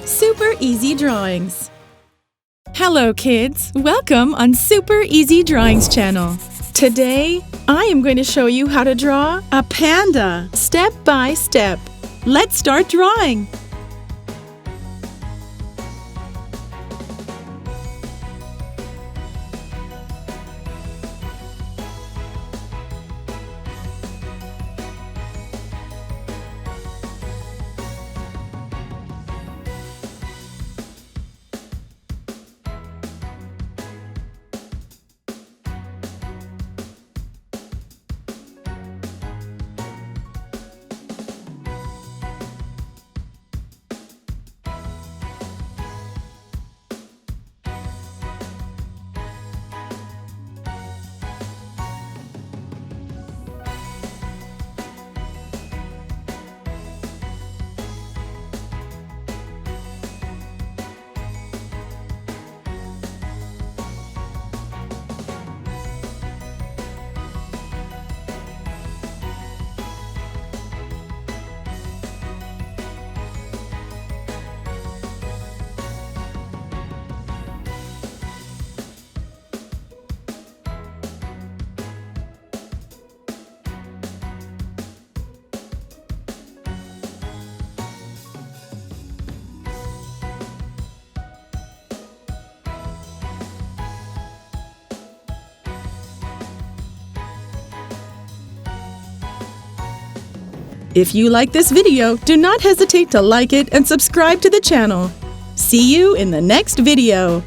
Super Easy Drawings. Hello kids, welcome on Super Easy Drawings channel. Today, I am going to show you how to draw a panda step by step. Let's start drawing. If you like this video, do not hesitate to like it and subscribe to the channel. See you in the next video.